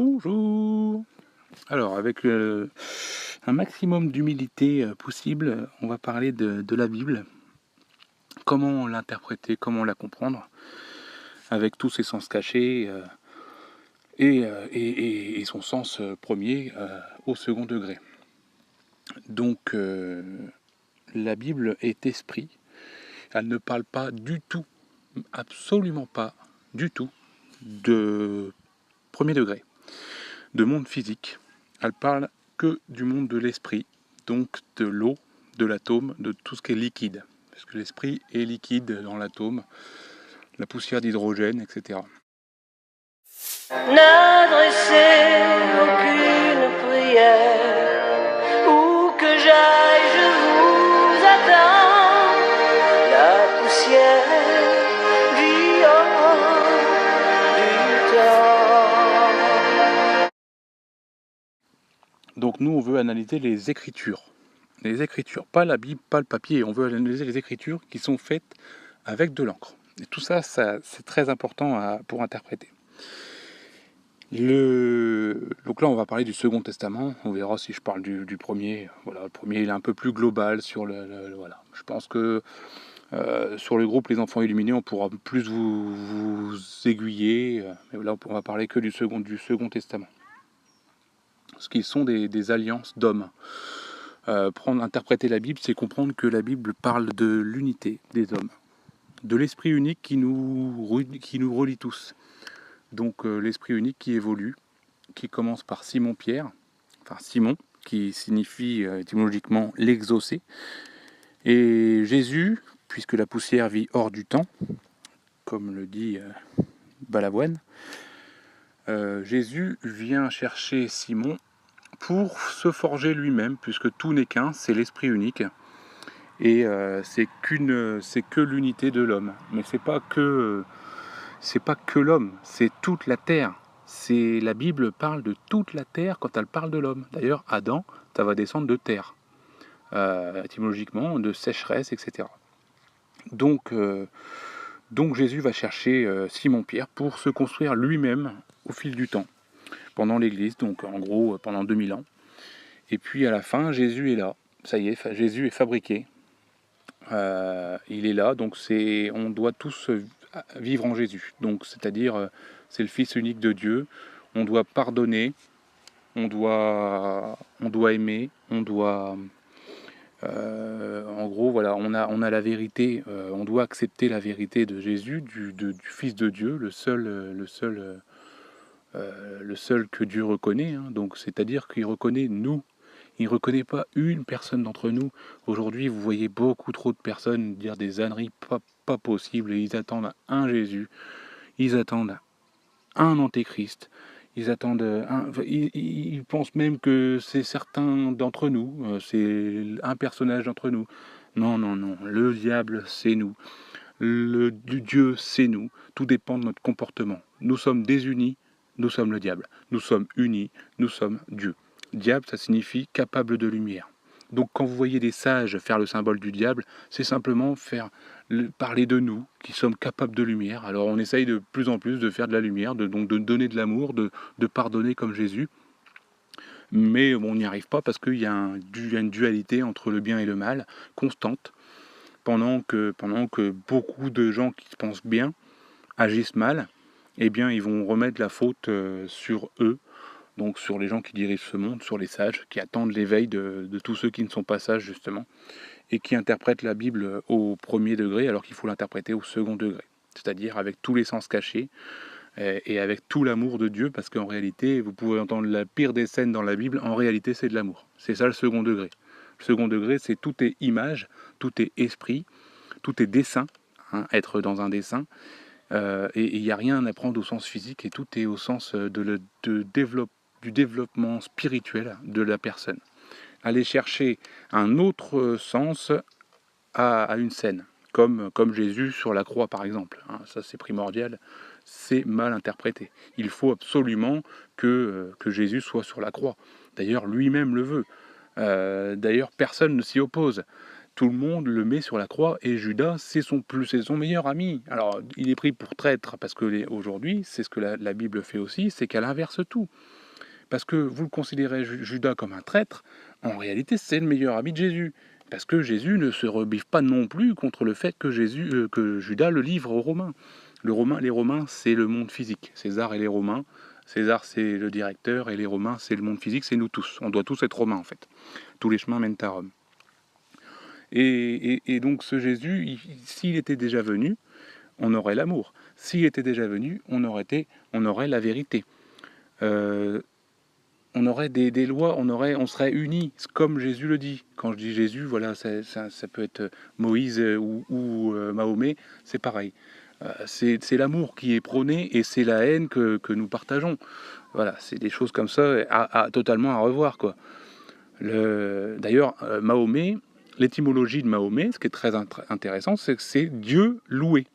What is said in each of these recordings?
Bonjour. Alors, avec un maximum d'humilité possible, on va parler de la Bible, comment l'interpréter, comment la comprendre, avec tous ses sens cachés et son sens premier au second degré. Donc, la Bible est esprit, elle ne parle pas du tout, absolument pas du tout, de premier degré, de monde physique. Elle parle que du monde de l'esprit, donc de l'eau, de l'atome, de tout ce qui est liquide. Parce que l'esprit est liquide dans l'atome, la poussière d'hydrogène, etc. N'adressez aucune prière, où que j'aille je vous attends, la poussière vit hors du temps. Donc nous on veut analyser les écritures, pas la Bible, pas le papier, on veut analyser les écritures qui sont faites avec de l'encre. Et tout ça, c'est très important pour interpréter. Donc là, on va parler du Second Testament. On verra si je parle du premier. Voilà, le premier, il est un peu plus global sur voilà. Je pense que sur le groupe Les Enfants Illuminés, on pourra plus vous aiguiller. Mais là, on va parler que du Second Testament. Ce qui sont des alliances d'hommes. Interpréter la Bible, c'est comprendre que la Bible parle de l'unité des hommes, de l'esprit unique qui nous relie tous. Donc l'esprit unique qui évolue, qui commence par Simon-Pierre, enfin Simon, qui signifie étymologiquement l'exaucé, et Jésus, puisque la poussière vit hors du temps, comme le dit Balavoine, Jésus vient chercher Simon pour se forger lui-même, puisque tout n'est qu'un, c'est l'esprit unique, et c'est que l'unité de l'homme. Mais c'est pas que l'homme, c'est toute la terre. La Bible parle de toute la terre quand elle parle de l'homme. D'ailleurs, Adam, ça va descendre de terre, étymologiquement, de sécheresse, etc. Donc Jésus va chercher Simon-Pierre pour se construire lui-même au fil du temps, pendant l'Église, donc en gros pendant 2000 ans. Et puis à la fin, Jésus est là. Ça y est, Jésus est fabriqué. Il est là, donc on doit tous vivre en Jésus. Donc c'est-à-dire, c'est le Fils unique de Dieu. On doit pardonner, on doit aimer, en gros, voilà, on a la vérité. On doit accepter la vérité de Jésus, du Fils de Dieu, le seul que Dieu reconnaît. Hein. Donc c'est-à-dire qu'il reconnaît nous. Il ne reconnaît pas une personne d'entre nous. Aujourd'hui, vous voyez beaucoup trop de personnes dire des âneries pas possibles, et ils attendent un Jésus, ils attendent un antéchrist, ils pensent même que c'est certains d'entre nous, c'est un personnage d'entre nous. Non, non, non, le diable, c'est nous. Le Dieu, c'est nous. Tout dépend de notre comportement. Nous sommes désunis, nous sommes le diable. Nous sommes unis, nous sommes Dieu. Diable, ça signifie capable de lumière. Donc quand vous voyez des sages faire le symbole du diable, c'est simplement parler de nous, qui sommes capables de lumière. Alors on essaye de plus en plus de faire de la lumière, donc de donner de l'amour, de pardonner comme Jésus. Mais on n'y arrive pas parce qu'il y a une dualité entre le bien et le mal, constante, pendant que beaucoup de gens qui se pensent bien agissent mal. Eh bien ils vont remettre la faute sur eux, donc sur les gens qui dirigent ce monde, sur les sages, qui attendent l'éveil de tous ceux qui ne sont pas sages, justement, et qui interprètent la Bible au premier degré, alors qu'il faut l'interpréter au second degré, c'est-à-dire avec tous les sens cachés, et avec tout l'amour de Dieu, parce qu'en réalité, vous pouvez entendre la pire des scènes dans la Bible, en réalité, c'est de l'amour. C'est ça le second degré. Le second degré, c'est tout est image, tout est esprit, tout est dessin, hein, être dans un dessin, et il n'y a rien à prendre au sens physique, et tout est au sens du développement spirituel de la personne. Aller chercher un autre sens à une scène, comme Jésus sur la croix par exemple. Hein, ça c'est primordial, c'est mal interprété. Il faut absolument que Jésus soit sur la croix. D'ailleurs lui-même le veut. D'ailleurs personne ne s'y oppose. tout le monde le met sur la croix, et Judas, c'est son meilleur ami. Alors, il est pris pour traître, parce que aujourd'hui, c'est ce que la Bible fait aussi, c'est qu'elle inverse tout. Parce que vous le considérez Judas comme un traître, en réalité, c'est le meilleur ami de Jésus. Parce que Jésus ne se rebiffe pas non plus contre le fait que Judas le livre aux Romains. Les Romains, c'est le monde physique. César et les Romains. César, c'est le directeur, et les Romains, c'est le monde physique, c'est nous tous. On doit tous être Romains, en fait. Tous les chemins mènent à Rome. Et donc, ce Jésus, s'il était déjà venu, on aurait l'amour. S'il était déjà venu, on aurait la vérité. On aurait des lois, on serait unis, comme Jésus le dit. Quand je dis Jésus, voilà, ça peut être Moïse ou Mahomet, c'est pareil. C'est l'amour qui est prôné, et c'est la haine que nous partageons. Voilà, c'est des choses comme ça, totalement à revoir, quoi. D'ailleurs, Mahomet, l'étymologie de Mahomet, ce qui est très intéressant, c'est que c'est Dieu loué.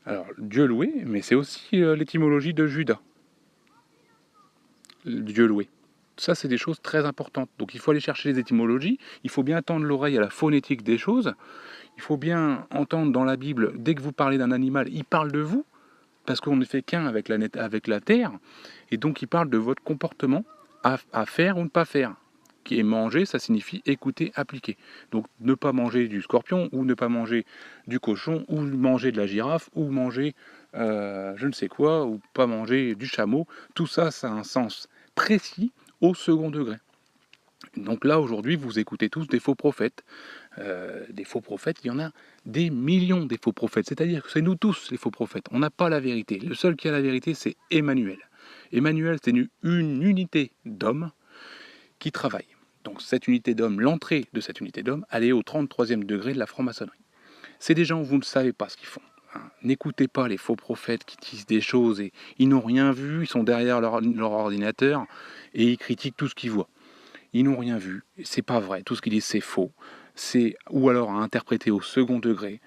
Alors, Dieu loué, mais c'est aussi l'étymologie de Judas. Dieu loué. Ça, c'est des choses très importantes. Donc il faut aller chercher les étymologies, il faut bien tendre l'oreille à la phonétique des choses, il faut bien entendre dans la Bible, dès que vous parlez d'un animal, il parle de vous, parce qu'on ne fait qu'un avec la terre, et donc il parle de votre comportement à faire ou ne pas faire. Qui est manger, ça signifie écouter, appliquer. Donc ne pas manger du scorpion, ou ne pas manger du cochon, ou manger de la girafe, ou manger je ne sais quoi, ou pas manger du chameau, tout ça, ça a un sens précis au second degré. Donc là, aujourd'hui, vous écoutez tous des faux prophètes. Des faux prophètes, il y en a des millions des faux prophètes. C'est-à-dire que c'est nous tous les faux prophètes. On n'a pas la vérité. Le seul qui a la vérité, c'est Emmanuel. Emmanuel, c'est une unité d'hommes qui travaille. Donc cette unité d'hommes, l'entrée de cette unité d'hommes, elle est au 33e degré de la franc-maçonnerie. C'est des gens, vous ne savez pas ce qu'ils font. N'écoutez pas les faux prophètes qui disent des choses et ils n'ont rien vu, ils sont derrière leur ordinateur et ils critiquent tout ce qu'ils voient. Ils n'ont rien vu, c'est pas vrai, tout ce qu'ils disent c'est faux, ou alors à interpréter au second degré,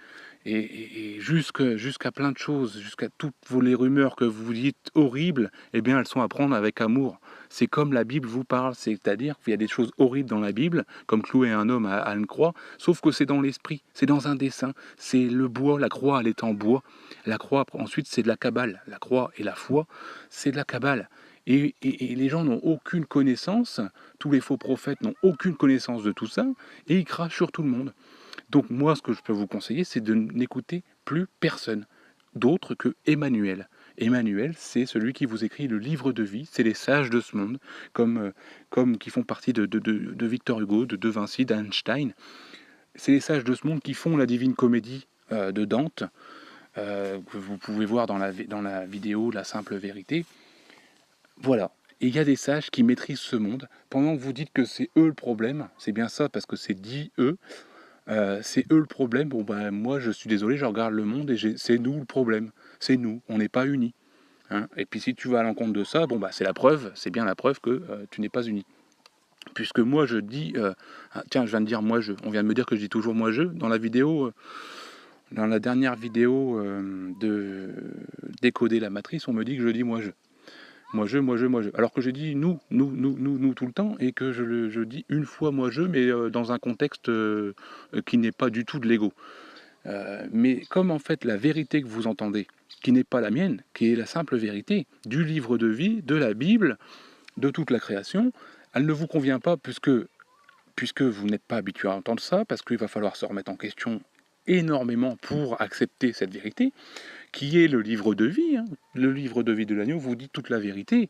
et jusqu'à plein de choses, jusqu'à toutes les rumeurs que vous dites horribles, eh bien elles sont à prendre avec amour. C'est comme la Bible vous parle, c'est-à-dire qu'il y a des choses horribles dans la Bible, comme clouer un homme à une croix, sauf que c'est dans l'esprit, c'est dans un dessin, c'est le bois, la croix elle est en bois, la croix ensuite c'est de la Kabbale, la croix et la foi, c'est de la Kabbale. Et les gens n'ont aucune connaissance, tous les faux prophètes n'ont aucune connaissance de tout ça, et ils crachent sur tout le monde. Donc moi, ce que je peux vous conseiller, c'est de n'écouter plus personne d'autre que Emmanuel. Emmanuel, c'est celui qui vous écrit le livre de vie, c'est les sages de ce monde, comme qui font partie de Victor Hugo, de De Vinci, d'Einstein. C'est les sages de ce monde qui font la Divine Comédie de Dante, que vous pouvez voir dans la vidéo La Simple Vérité. Voilà. Et il y a des sages qui maîtrisent ce monde. Pendant que vous dites que c'est eux le problème, c'est bien ça, parce que c'est dit eux, c'est eux le problème. Bon, ben, moi, je suis désolé, je regarde le monde et c'est nous le problème. C'est nous, on n'est pas unis. Hein. Et puis si tu vas à l'encontre de ça, bon, bah, c'est la preuve, c'est bien la preuve que tu n'es pas uni. Puisque moi, je dis... tiens, je viens de dire moi, je. On vient de me dire que je dis toujours moi, je. Dans la vidéo... dans la dernière vidéo de Décoder la matrice, on me dit que je dis moi, je. Moi je, moi je, moi je. Alors que j'ai dit nous tout le temps, et que je dis une fois moi je, mais dans un contexte qui n'est pas du tout de l'ego. Mais comme en fait la vérité que vous entendez, qui n'est pas la mienne, qui est la simple vérité du livre de vie, de la Bible, de toute la création, elle ne vous convient pas puisque vous n'êtes pas habitué à entendre ça, parce qu'il va falloir se remettre en question énormément pour accepter cette vérité, qui est le livre de vie. Hein. Le livre de vie de l'agneau vous dit toute la vérité.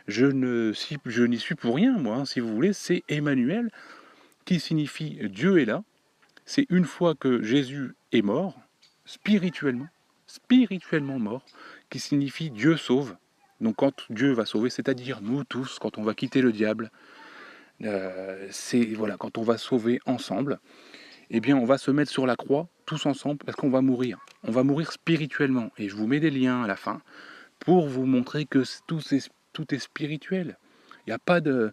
Je n'y suis pour rien, moi, hein, si vous voulez. C'est Emmanuel, qui signifie Dieu est là. C'est une fois que Jésus est mort, spirituellement mort, qui signifie Dieu sauve. Donc quand Dieu va sauver, c'est-à-dire nous tous, quand on va quitter le diable, voilà, quand on va sauver ensemble, eh bien on va se mettre sur la croix tous ensemble parce qu'on va mourir. On va mourir spirituellement. Et je vous mets des liens à la fin pour vous montrer que tout est spirituel. Il n'y a pas de...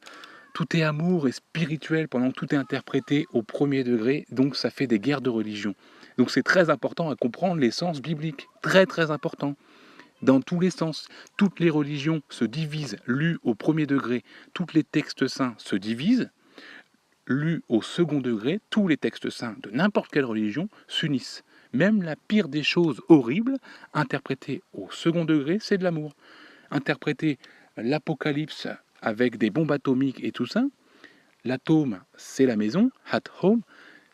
Tout est amour et spirituel pendant que tout est interprété au premier degré. Donc ça fait des guerres de religion. Donc c'est très important à comprendre les sens bibliques. Très très important. Dans tous les sens. Toutes les religions se divisent, lues au premier degré. Tous les textes saints se divisent. lu au second degré, tous les textes saints de n'importe quelle religion s'unissent. Même la pire des choses horribles, interprétée au second degré, c'est de l'amour. Interpréter l'Apocalypse avec des bombes atomiques et tout ça, l'atome, c'est la maison, at home,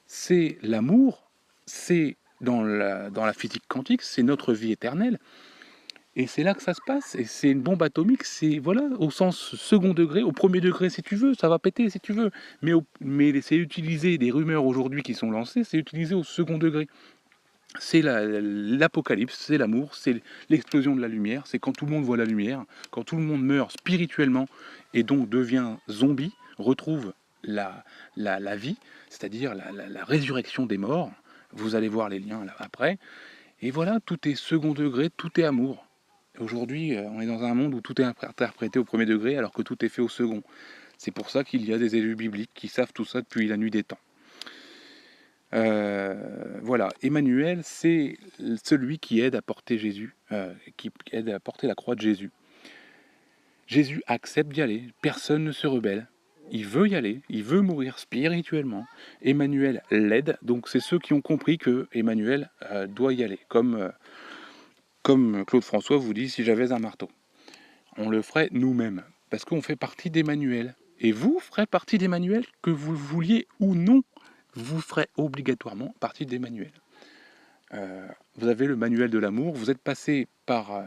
c'est l'amour, c'est dans la physique quantique, c'est notre vie éternelle. Et c'est là que ça se passe. Et c'est une bombe atomique, c'est voilà, au sens second degré, au premier degré si tu veux, ça va péter si tu veux. Mais c'est utiliser des rumeurs aujourd'hui qui sont lancées, c'est utilisé au second degré. C'est l'apocalypse, c'est l'amour, c'est l'explosion de la lumière, c'est quand tout le monde voit la lumière, quand tout le monde meurt spirituellement et donc devient zombie, retrouve la vie, c'est-à-dire la résurrection des morts. Vous allez voir les liens là après. Et voilà, tout est second degré, tout est amour. Aujourd'hui, on est dans un monde où tout est interprété au premier degré alors que tout est fait au second. C'est pour ça qu'il y a des élus bibliques qui savent tout ça depuis la nuit des temps. Voilà, Emmanuel, c'est celui qui aide à porter Jésus, qui aide à porter la croix de Jésus. Jésus accepte d'y aller, personne ne se rebelle. Il veut y aller, il veut mourir spirituellement. Emmanuel l'aide, donc c'est ceux qui ont compris que Emmanuel doit y aller, comme Claude François vous dit, si j'avais un marteau. On le ferait nous-mêmes, parce qu'on fait partie d'Emmanuel. Et vous ferez partie d'Emmanuel, que vous le vouliez ou non, vous ferez obligatoirement partie d'Emmanuel. Vous avez le manuel de l'amour, vous êtes passé par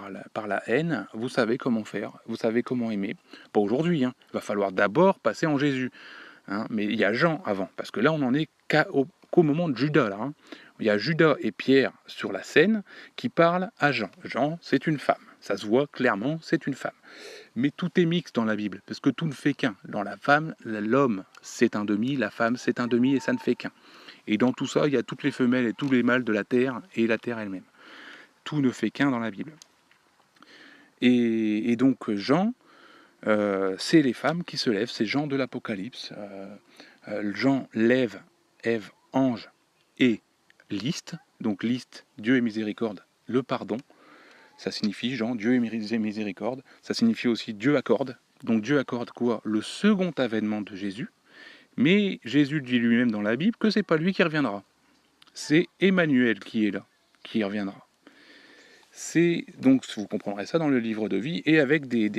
la haine, vous savez comment faire, vous savez comment aimer. Pas aujourd'hui, hein. Il va falloir d'abord passer en Jésus. Hein. Mais il y a Jean avant, parce que là on n'en est qu'au moment de Judas. Là, hein. Il y a Judas et Pierre sur la scène qui parlent à Jean. Jean, c'est une femme. Ça se voit clairement, c'est une femme. Mais tout est mixte dans la Bible, parce que tout ne fait qu'un. Dans la femme, l'homme, c'est un demi, la femme, c'est un demi, et ça ne fait qu'un. Et dans tout ça, il y a toutes les femelles et tous les mâles de la terre, et la terre elle-même. Tout ne fait qu'un dans la Bible. Et donc Jean, c'est les femmes qui se lèvent, c'est Jean de l'Apocalypse. Jean lève Ève, ange et liste. Donc liste, Dieu et miséricorde, le pardon. Ça signifie Jean, Dieu et miséricorde. Ça signifie aussi Dieu accorde. Donc Dieu accorde quoi? Le second avènement de Jésus. Mais Jésus dit lui-même dans la Bible que c'est pas lui qui reviendra. C'est Emmanuel qui est là, qui reviendra. C'est donc, vous comprendrez ça dans le livre de vie et avec des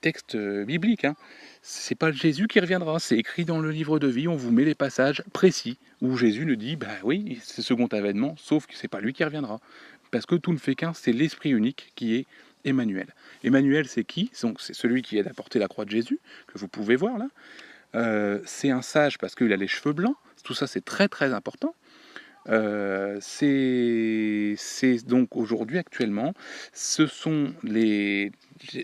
textes bibliques. Hein. C'est pas Jésus qui reviendra, c'est écrit dans le livre de vie. On vous met les passages précis où Jésus nous dit, bah oui, c'est second avènement, sauf que c'est pas lui qui reviendra, parce que tout ne fait qu'un, c'est l'Esprit unique qui est Emmanuel. Emmanuel, c'est qui? Donc c'est celui qui aide à porter la croix de Jésus que vous pouvez voir là. C'est un sage parce qu'il a les cheveux blancs. Tout ça, c'est très très important. C'est donc aujourd'hui, actuellement, ce sont les...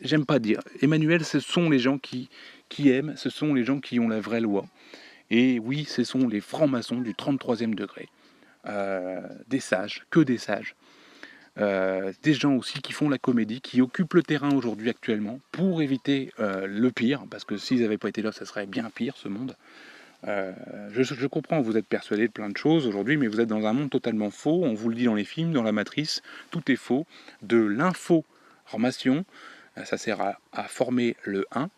J'aime pas dire. Emmanuel, ce sont les gens qui aiment, ce sont les gens qui ont la vraie loi. Et oui, ce sont les francs-maçons du 33e degré. Des sages, que des sages. Des gens aussi qui font la comédie, qui occupent le terrain aujourd'hui actuellement pour éviter le pire, parce que s'ils n'avaient pas été là, ça serait bien pire ce monde. Je comprends, vous êtes persuadé de plein de choses aujourd'hui, mais vous êtes dans un monde totalement faux. On vous le dit dans les films, dans la matrice, tout est faux. De l'information, ça sert à former le 1,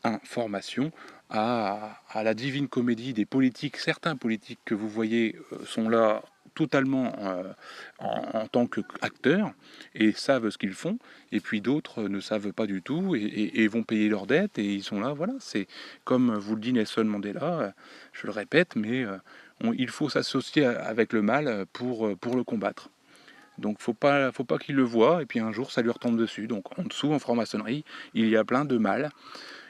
information, à la divine comédie des politiques. Certains politiques que vous voyez sont là totalement en tant qu'acteurs et savent ce qu'ils font, et puis d'autres ne savent pas du tout et vont payer leurs dettes, et ils sont là, voilà, c'est comme vous le dit Nelson Mandela, je le répète, mais il faut s'associer avec le mal pour le combattre. Donc faut pas qu'ils le voient, et puis un jour ça lui retombe dessus. Donc en dessous, en franc-maçonnerie, il y a plein de mal,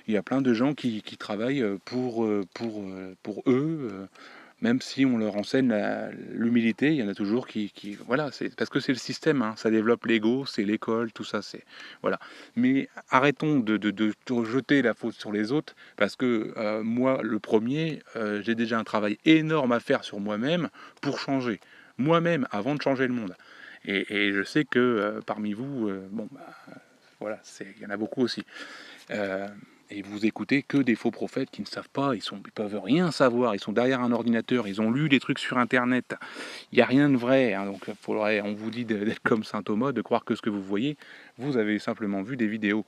il y a plein de gens qui travaillent pour eux, même si on leur enseigne l'humilité, il y en a toujours qui voilà, c'est parce que c'est le système, hein, ça développe l'ego, c'est l'école, tout ça, c'est voilà. Mais arrêtons de jeter la faute sur les autres, parce que moi, le premier, j'ai déjà un travail énorme à faire sur moi-même pour changer moi-même avant de changer le monde. Et je sais que parmi vous, voilà, il y en a beaucoup aussi. Et vous écoutez que des faux prophètes qui ne savent pas, ils peuvent rien savoir, ils sont derrière un ordinateur, ils ont lu des trucs sur internet, il n'y a rien de vrai, hein, donc on vous dit d'être comme saint Thomas, de croire que ce que vous voyez, vous avez simplement vu des vidéos,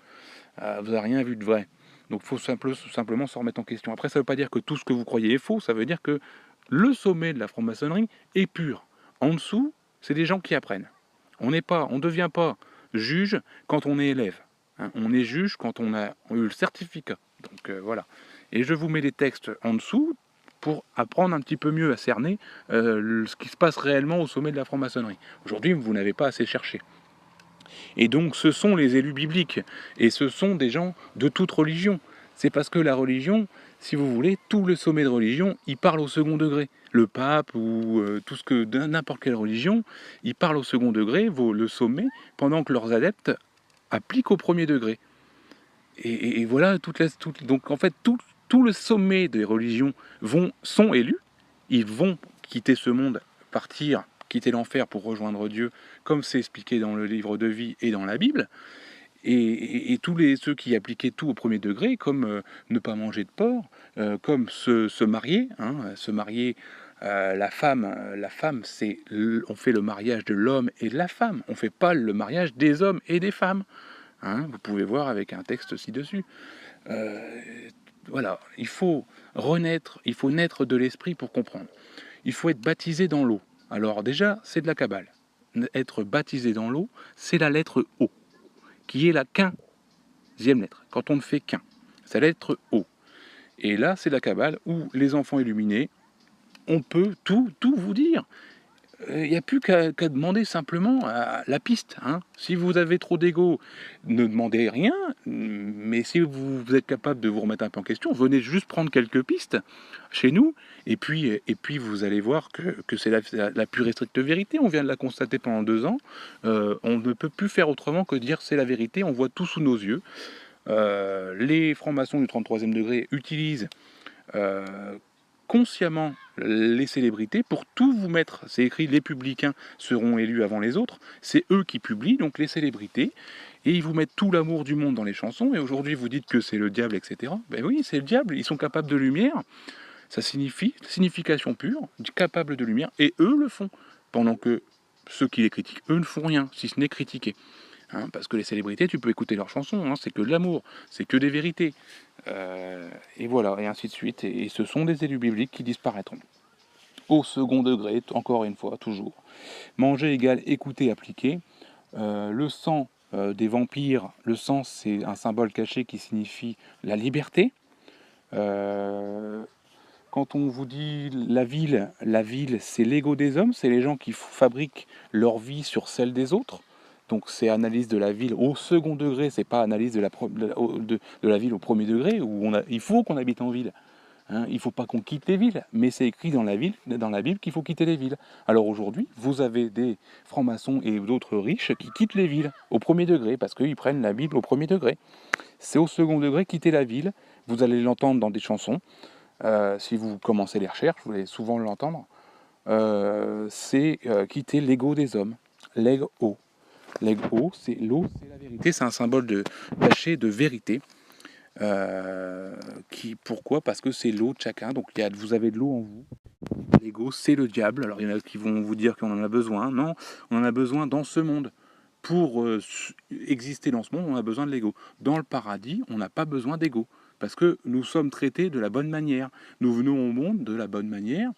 vous n'avez rien vu de vrai. Donc il faut simplement se remettre en question. Après, ça ne veut pas dire que tout ce que vous croyez est faux, ça veut dire que le sommet de la franc-maçonnerie est pur. En dessous, c'est des gens qui apprennent. On ne devient pas juge quand on est élève. Hein. On est juge quand on a eu le certificat. Donc voilà. Et je vous mets les textes en dessous pour apprendre un petit peu mieux à cerner ce qui se passe réellement au sommet de la franc-maçonnerie. Aujourd'hui, vous n'avez pas assez cherché. Et donc ce sont les élus bibliques, et ce sont des gens de toute religion. C'est parce que la religion, si vous voulez, tout le sommet de religion, il parle au second degré. Le pape ou tout ce que n'importe quelle religion, il parle au second degré, le sommet, pendant que leurs adeptes appliquent au premier degré. Et voilà, donc en fait, tout le sommet des religions sont élus, ils vont quitter ce monde, partir, quitter l'enfer pour rejoindre Dieu, comme c'est expliqué dans le livre de vie et dans la Bible. Et tous ceux qui appliquaient tout au premier degré, comme ne pas manger de porc, comme se marier, se marier, la femme, on fait le mariage de l'homme et de la femme, on ne fait pas le mariage des hommes et des femmes. Vous pouvez voir avec un texte ci-dessus. Voilà, il faut renaître, il faut naître de l'esprit pour comprendre. Il faut être baptisé dans l'eau. Alors déjà, c'est de la Kabbale. Être baptisé dans l'eau, c'est la lettre O, qui est la 15e lettre, quand on ne fait qu'un. C'est la lettre O. Et là, c'est la Kabbale où les enfants illuminés, on peut tout vous dire. Il n'y a plus qu'à demander simplement la piste. Si vous avez trop d'ego, ne demandez rien, mais si vous êtes capable de vous remettre un peu en question, venez juste prendre quelques pistes chez nous, et puis vous allez voir que c'est la pure et stricte vérité. On vient de la constater pendant 2 ans. On ne peut plus faire autrement que dire c'est la vérité, on voit tout sous nos yeux. Les francs-maçons du 33e degré utilisent consciemment les célébrités pour tout vous mettre. C'est écrit, les publicains seront élus avant les autres, c'est eux qui publient, donc les célébrités, et ils vous mettent tout l'amour du monde dans les chansons, et aujourd'hui vous dites que c'est le diable, etc. Ben oui, c'est le diable, ils sont capables de lumière, ça signifie, signification pure, capable de lumière, et eux le font, pendant que ceux qui les critiquent, eux ne font rien, si ce n'est critiquer. Parce que les célébrités, tu peux écouter leurs chansons, c'est que de l'amour, c'est que des vérités. Et voilà, et ainsi de suite. Et ce sont des élus bibliques qui disparaîtront. Au second degré, encore une fois, toujours. Manger égale écouter, appliquer. Le sang des vampires, le sang, c'est un symbole caché qui signifie la liberté. Quand on vous dit la ville, c'est l'ego des hommes, c'est les gens qui fabriquent leur vie sur celle des autres. Donc c'est analyse de la ville au second degré, c'est pas analyse de la ville au premier degré, où il faut qu'on habite en ville. Il ne faut pas qu'on quitte les villes, mais c'est écrit dans la Bible qu'il faut quitter les villes. Alors aujourd'hui, vous avez des francs-maçons et d'autres riches qui quittent les villes au premier degré, parce qu'ils prennent la Bible au premier degré. C'est au second degré, quitter la ville, vous allez l'entendre dans des chansons, si vous commencez les recherches, vous allez souvent l'entendre, c'est quitter l'ego des hommes, l'ego. L'ego, c'est l'eau, c'est la vérité, c'est un symbole caché de vérité. Pourquoi? Parce que c'est l'eau de chacun, donc vous avez de l'eau en vous. L'ego, c'est le diable. Alors il y en a qui vont vous dire qu'on en a besoin. Non, on en a besoin dans ce monde. Pour exister dans ce monde, on a besoin de l'ego. Dans le paradis, on n'a pas besoin d'ego, parce que nous sommes traités de la bonne manière. Nous venons au monde de la bonne manière.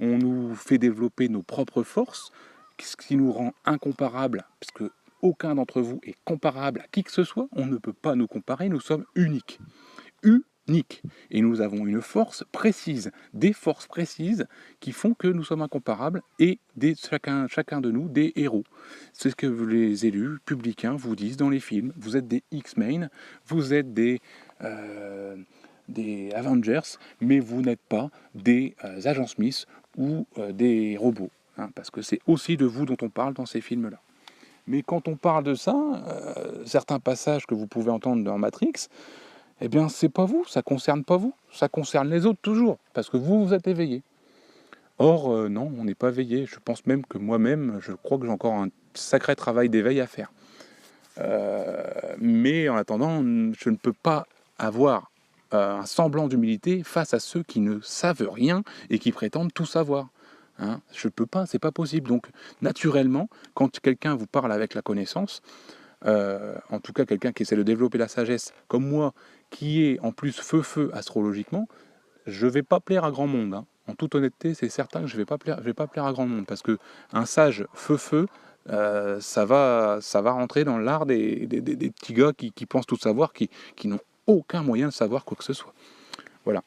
On nous fait développer nos propres forces, ce qui nous rend incomparables, parce que aucun d'entre vous est comparable à qui que ce soit. On ne peut pas nous comparer, nous sommes uniques. Uniques. Et nous avons une force précise, des forces précises qui font que nous sommes incomparables et chacun de nous des héros. C'est ce que les élus publicains vous disent dans les films. Vous êtes des X-Men, vous êtes des Avengers, mais vous n'êtes pas des agents Smith ou des robots. Parce que c'est aussi de vous dont on parle dans ces films-là. Mais quand on parle de ça, certains passages que vous pouvez entendre dans Matrix, eh bien, c'est pas vous, ça concerne pas vous, ça concerne les autres toujours, parce que vous êtes éveillé. Or, non, on n'est pas éveillé. Je pense même que moi-même, je crois que j'ai encore un sacré travail d'éveil à faire. Mais en attendant, je ne peux pas avoir un semblant d'humilité face à ceux qui ne savent rien et qui prétendent tout savoir. Je peux pas, c'est pas possible. Donc, naturellement, quand quelqu'un vous parle avec la connaissance, en tout cas quelqu'un qui essaie de développer la sagesse, comme moi, qui est en plus feu astrologiquement, je vais pas plaire à grand monde, hein. En toute honnêteté, c'est certain que je vais pas plaire à grand monde, parce que un sage feu, ça va rentrer dans l'art des petits gars qui pensent tout savoir, qui n'ont aucun moyen de savoir quoi que ce soit. Voilà.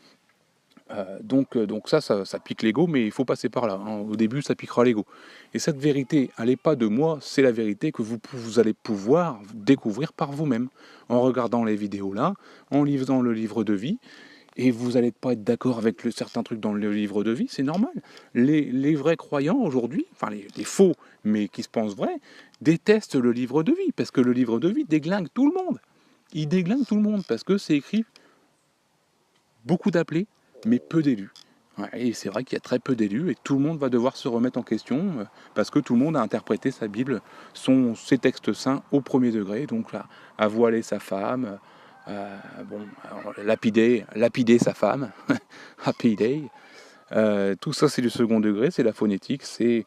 Donc ça pique l'ego, mais il faut passer par là, hein. Au début, ça piquera l'ego. Et cette vérité, elle n'est pas de moi, c'est la vérité que vous allez pouvoir découvrir par vous-même, en regardant les vidéos là, en lisant le livre de vie. Et vous n'allez pas être d'accord avec certains trucs dans le livre de vie, c'est normal. Les vrais croyants aujourd'hui, enfin les faux, mais qui se pensent vrais, détestent le livre de vie, parce que le livre de vie déglingue tout le monde. Il déglingue tout le monde, parce que c'est écrit beaucoup d'appelés, mais peu d'élus. Ouais, et c'est vrai qu'il y a très peu d'élus, et tout le monde va devoir se remettre en question, parce que tout le monde a interprété sa Bible, ses textes saints au premier degré, donc là, à voiler sa femme, lapider sa femme, happy day. Tout ça, c'est du second degré, c'est la phonétique, c'est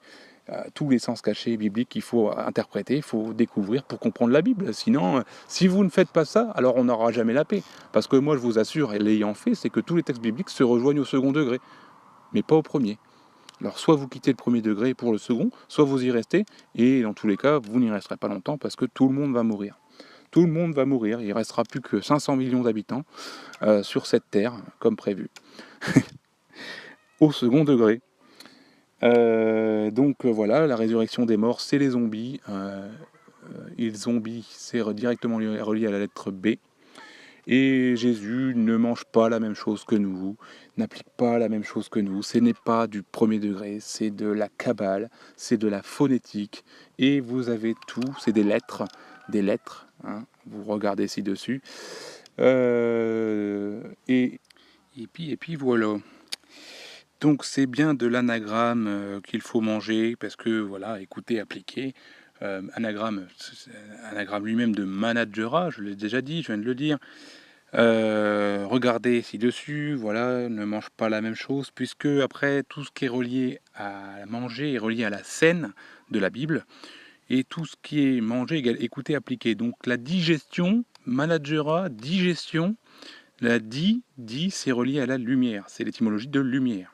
tous les sens cachés bibliques qu'il faut interpréter, il faut découvrir pour comprendre la Bible. Sinon, si vous ne faites pas ça, alors on n'aura jamais la paix. Parce que moi, je vous assure, et l'ayant fait, c'est que tous les textes bibliques se rejoignent au second degré, mais pas au premier. Alors, soit vous quittez le premier degré pour le second, soit vous y restez, et dans tous les cas, vous n'y resterez pas longtemps parce que tout le monde va mourir. Tout le monde va mourir, il ne restera plus que 500 millions d'habitants sur cette terre, comme prévu, au second degré. Donc voilà, la résurrection des morts, c'est les zombies. Et les zombies, c'est directement relié à la lettre B. Et Jésus ne mange pas la même chose que nous, n'applique pas la même chose que nous. Ce n'est pas du premier degré, c'est de la kabbale, c'est de la phonétique. Et vous avez tout, c'est des lettres, hein, vous regardez ci-dessus. Et puis voilà. Donc c'est bien de l'anagramme qu'il faut manger, parce que voilà, écoutez, appliquer. Anagramme lui-même de managera, je l'ai déjà dit, je viens de le dire. Regardez ci-dessus, voilà, ne mange pas la même chose, puisque après tout ce qui est relié à manger est relié à la scène de la Bible, et tout ce qui est manger égale écouter, appliquer. Donc la digestion, managera, digestion, la c'est relié à la lumière, c'est l'étymologie de lumière.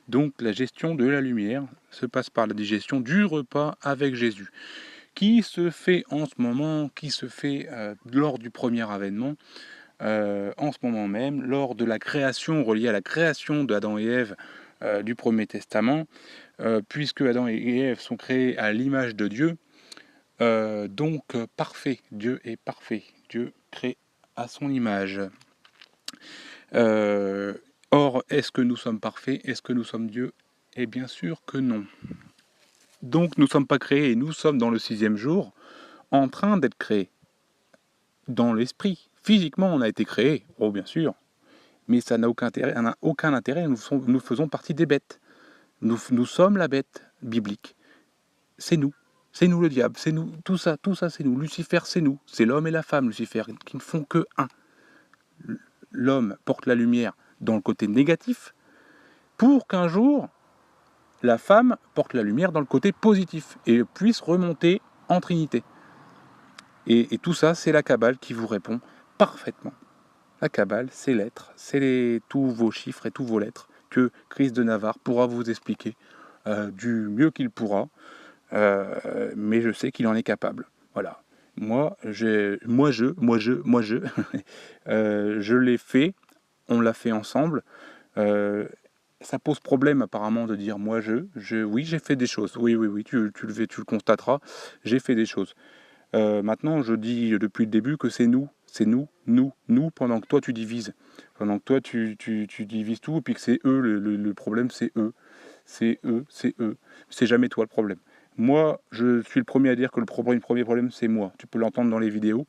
Donc la gestion de la lumière se passe par la digestion du repas avec Jésus, qui se fait en ce moment, qui se fait lors du premier avènement, en ce moment même, lors de la création, reliée à la création d'Adam et Ève du Premier Testament, puisque Adam et Ève sont créés à l'image de Dieu, donc parfait, Dieu est parfait, Dieu crée à son image. Or, est-ce que nous sommes parfaits? Est-ce que nous sommes Dieu? Et bien sûr que non. Donc nous ne sommes pas créés, et nous sommes dans le 6e jour, en train d'être créés. Dans l'esprit. Physiquement, on a été créés, oh bien sûr, mais ça n'a aucun intérêt, nous faisons partie des bêtes. Nous sommes la bête biblique. C'est nous le diable, c'est nous, tout ça c'est nous. Lucifer, c'est nous, c'est l'homme et la femme, Lucifer, qui ne font que un. L'homme porte la lumière dans le côté négatif, pour qu'un jour, la femme porte la lumière dans le côté positif, et puisse remonter en Trinité. Et tout ça, c'est la Kabbale qui vous répond parfaitement. La Kabbale, c'est lettres, c'est tous vos chiffres et tous vos lettres que Christ de Navarre pourra vous expliquer du mieux qu'il pourra, mais je sais qu'il en est capable. Voilà. Je l'ai fait, on l'a fait ensemble. Ça pose problème apparemment de dire oui, j'ai fait des choses. Oui, tu le constateras, j'ai fait des choses. Maintenant, je dis depuis le début que c'est nous, pendant que toi tu divises. Pendant que toi tu divises tout, et puis que c'est eux, le problème c'est eux. C'est eux. C'est jamais toi le problème. Moi, je suis le premier à dire que le premier problème c'est moi. Tu peux l'entendre dans les vidéos.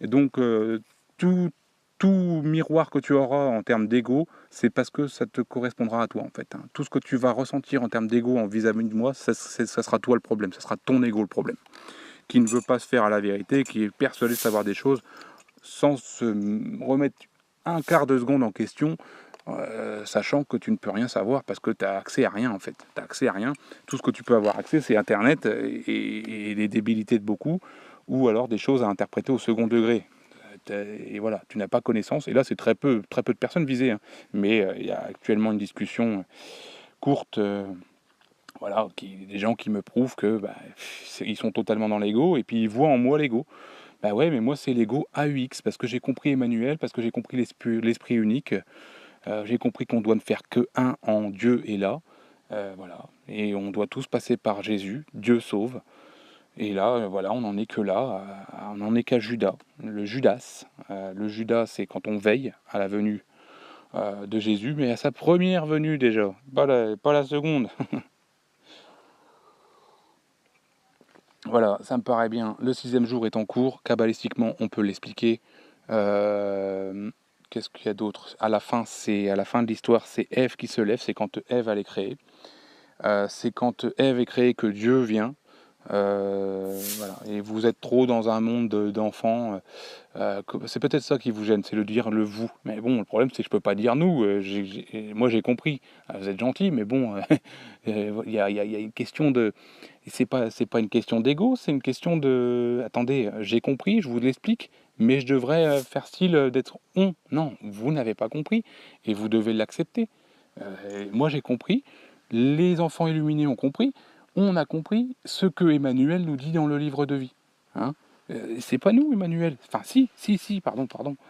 Et donc, tout miroir que tu auras en termes d'ego, c'est parce que ça te correspondra à toi en fait, hein. Tout ce que tu vas ressentir en termes d'ego en vis-à-vis de moi, ça sera toi le problème, ça sera ton ego le problème, qui ne veut pas se faire à la vérité, qui est persuadé de savoir des choses sans se remettre un quart de seconde en question, sachant que tu ne peux rien savoir parce que tu as accès à rien en fait. Tu as accès à rien. Tout ce que tu peux avoir accès, c'est Internet et les débilités de beaucoup, ou alors des choses à interpréter au second degré. Et voilà, tu n'as pas connaissance, et là c'est très peu de personnes visées, hein. Mais il y a actuellement une discussion courte, voilà, des gens qui me prouvent que ils sont totalement dans l'ego, et puis ils voient en moi l'ego. Bah ouais, mais moi c'est l'ego AUX, parce que j'ai compris Emmanuel, parce que j'ai compris l'esprit unique, j'ai compris qu'on doit ne faire que un en Dieu et là, voilà, et on doit tous passer par Jésus, Dieu sauve. Et là, voilà, on n'en est que là, on n'en est qu'à Judas, le Judas. Le Judas, c'est quand on veille à la venue de Jésus, mais à sa première venue déjà, pas la seconde. Voilà, ça me paraît bien. Le 6e jour est en cours, kabbalistiquement, on peut l'expliquer. Qu'est-ce qu'il y a d'autre? À la fin de l'histoire, c'est Ève qui se lève, c'est quand Ève elle est créée. C'est quand Ève est créée que Dieu vient. Voilà. Et vous êtes trop dans un monde d'enfants. C'est peut-être ça qui vous gêne, c'est le dire le vous. Mais bon, le problème c'est que je peux pas dire nous. Moi j'ai compris. Vous êtes gentil, mais bon, il y a une question de. C'est pas une question d'ego, c'est une question de. Attendez, j'ai compris, je vous l'explique, mais je devrais faire style d'être on. Non, vous n'avez pas compris et vous devez l'accepter. Moi j'ai compris. Les enfants illuminés ont compris. On a compris ce que Emmanuel nous dit dans le livre de vie. Hein, c'est pas nous, Emmanuel. Enfin, si, pardon,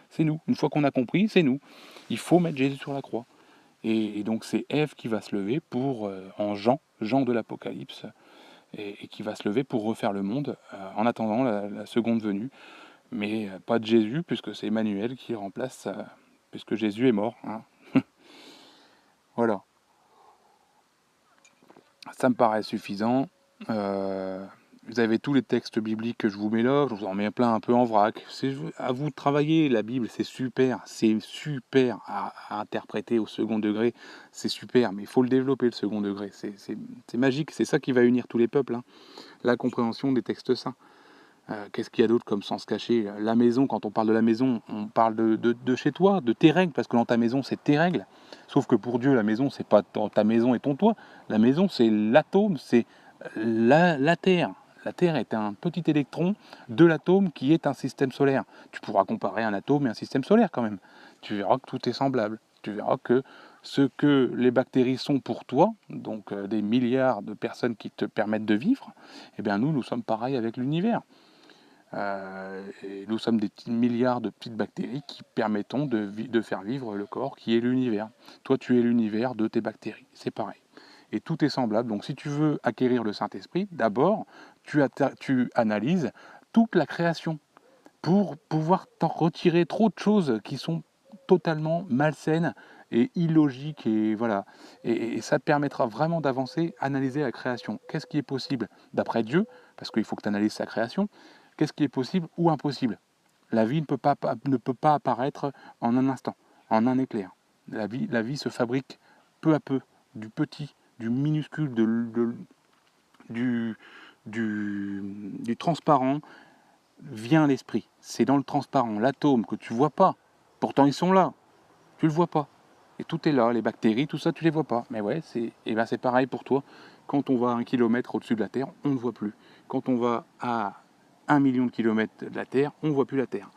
c'est nous. Une fois qu'on a compris, c'est nous. Il faut mettre Jésus sur la croix. Et donc, c'est Ève qui va se lever en Jean de l'Apocalypse, et qui va se lever pour refaire le monde en attendant la seconde venue. Mais pas de Jésus, puisque c'est Emmanuel qui remplace, puisque Jésus est mort. Hein. Voilà. Ça me paraît suffisant. Vous avez tous les textes bibliques que je vous mets là, je vous en mets plein un peu en vrac. C'est à vous de travailler, la Bible, c'est super à interpréter au second degré, c'est super, mais il faut le développer le second degré, c'est magique, c'est ça qui va unir tous les peuples, hein. La compréhension des textes saints. Qu'est-ce qu'il y a d'autre comme sens caché? La maison, quand on parle de la maison, on parle de chez toi, de tes règles, parce que dans ta maison, c'est tes règles. Sauf que pour Dieu, la maison, c'est pas ta maison et ton toit. La maison, c'est l'atome, c'est la Terre. La Terre est un petit électron de l'atome qui est un système solaire. Tu pourras comparer un atome et un système solaire quand même. Tu verras que tout est semblable. Tu verras que ce que les bactéries sont pour toi, donc des milliards de personnes qui te permettent de vivre, eh bien nous sommes pareils avec l'univers. Et nous sommes des milliards de petites bactéries qui permettent de faire vivre le corps qui est l'univers. Toi, tu es l'univers de tes bactéries. C'est pareil. Et tout est semblable. Donc si tu veux acquérir le Saint-Esprit, d'abord, tu analyses toute la création pour pouvoir t'en retirer trop de choses qui sont totalement malsaines et illogiques. Et voilà. Et ça te permettra vraiment d'avancer, analyser la création. Qu'est-ce qui est possible d'après Dieu? Parce qu'il faut que tu analyses sa création. Qu'est-ce qui est possible ou impossible? La vie ne peut pas apparaître en un instant, en un éclair. La vie se fabrique peu à peu, du petit, du minuscule, du transparent, vient l'esprit. C'est dans le transparent, l'atome que tu vois pas. Pourtant ils sont là, tu le vois pas. Et tout est là, les bactéries, tout ça, tu les vois pas. Mais ouais, c'est pareil pour toi. Quand on va à 1 kilomètre au-dessus de la Terre, on ne voit plus. Quand on va à 1 million de kilomètres de la Terre, on ne voit plus la Terre.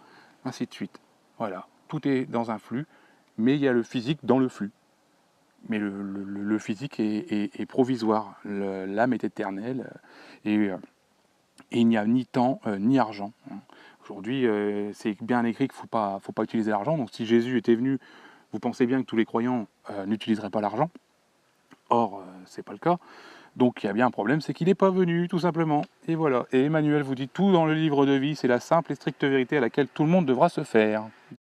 Ainsi de suite. Voilà. Tout est dans un flux, mais il y a le physique dans le flux. Mais le physique est provisoire. L'âme est éternelle. Et il n'y a ni temps ni argent. Aujourd'hui, c'est bien écrit qu'il ne faut pas utiliser l'argent. Donc si Jésus était venu, vous pensez bien que tous les croyants n'utiliseraient pas l'argent. Or, c'est pas le cas. Donc il y a bien un problème, c'est qu'il n'est pas venu, tout simplement. Et voilà. Et Emmanuel vous dit tout dans le livre de vie, c'est la simple et stricte vérité à laquelle tout le monde devra se faire.